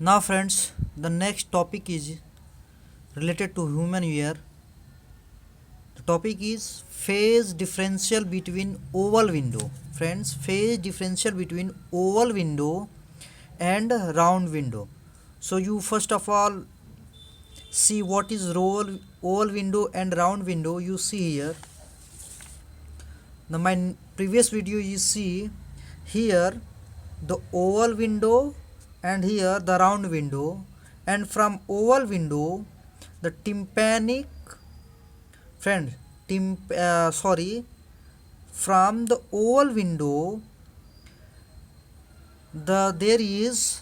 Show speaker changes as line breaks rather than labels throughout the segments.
Now friends, the next topic is related to human ear. The topic is phase differential between oval window. Friends, phase differential between oval window and round window. So you first of all see what is oval window and round window. You see here. Now my previous video you see here the oval window and here the round window, and from oval window the tympanic friend from the oval window there is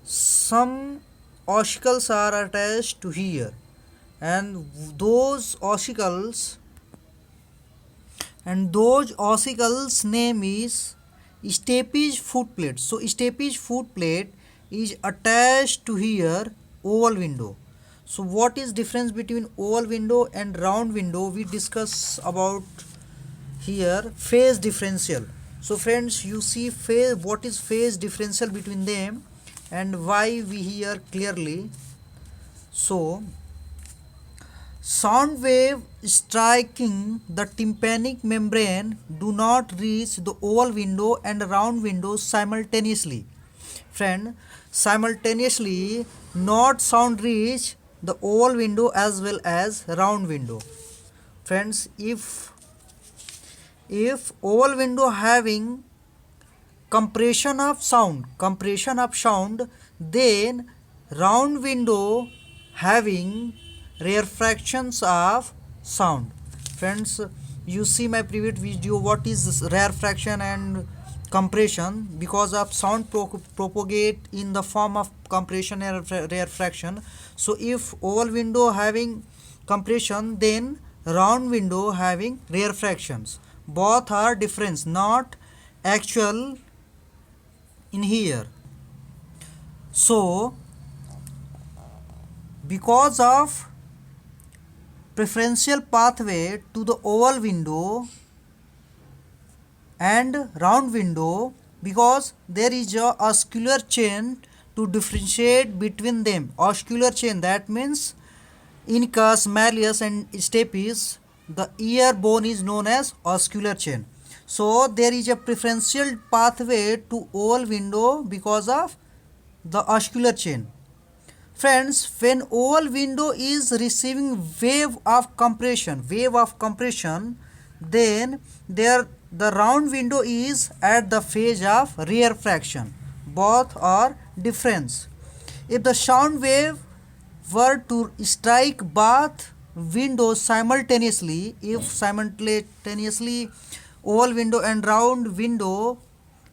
some ossicles are attached to here, and those ossicles name is stapes foot plate. So stapes foot plate is attached to here oval window. So what is difference between oval window and round window? We discuss about here phase differential. So friends, you see what is phase differential between them and why we hear clearly. So sound wave striking the tympanic membrane do not reach the oval window and round window simultaneously. Friend, simultaneously not sound reach the oval window as well as round window. Friends, if oval window having compression of sound, then round window having rarefactions of sound. Friends, you see my previous video what is this rarefaction and compression, because of sound propagate in the form of compression and rarefaction. So if oval window having compression, then round window having rarefactions. Both are different, not actual in here. So because of preferential pathway to the oval window and round window, because there is a oscular chain to differentiate between them. Oscular chain, that means incus, malleus and stapes, the ear bone is known as oscular chain. So there is a preferential pathway to oval window because of the oscular chain. Friends, when oval window is receiving wave of compression, then the round window is at the phase of rarefaction. Both are different. If the sound wave were to strike both windows simultaneously, if simultaneously oval window and round window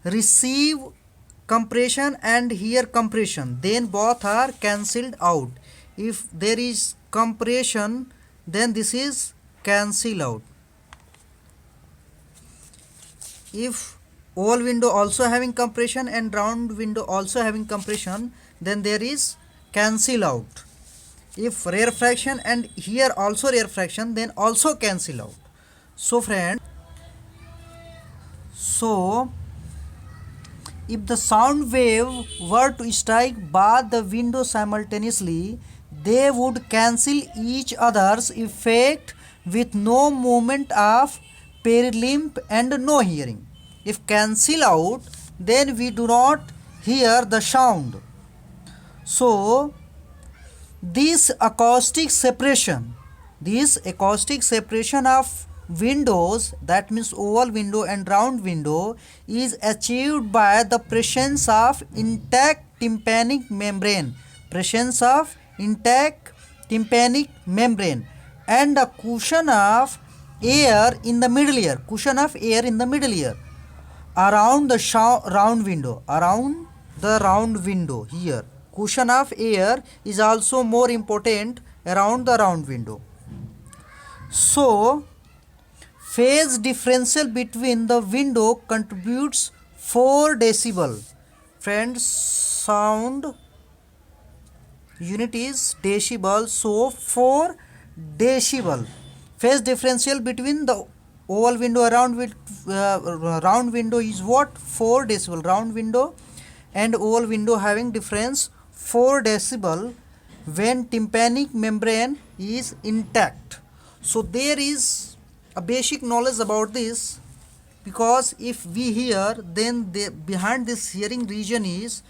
receive compression and here compression, then both are cancelled out. If there is compression, then this is cancel out. If oval window also having compression and round window also having compression, then there is cancel out. If rarefaction and here also rarefaction, then also cancel out. So friend, if the sound wave were to strike both the windows simultaneously, they would cancel each other's effect with no movement of perilimb and no hearing. If cancel out, then we do not hear the sound. So this acoustic separation of windows, that means oval window and round window, is achieved by the presence of intact tympanic membrane, and a cushion of air in the middle ear, around the round window here. Cushion of air is also more important around the round window. So phase differential between the window contributes 4 decibel. Friends, sound unit is decibel, so 4 decibel. Phase differential between the oval window and round window is what? 4 decibel. Round window and oval window having difference 4 decibel when tympanic membrane is intact. So there is a basic knowledge about this, because if we hear, then behind this hearing region is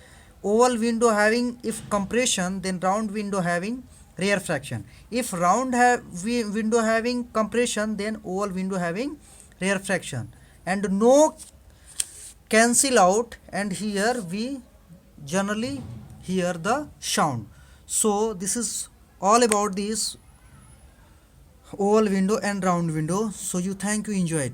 oval window having if compression, then round window having rarefaction. If round window having compression, then oval window having rarefaction, and no cancel out, and here we generally hear the sound. So this is all about this oval window and round window. So you enjoy it.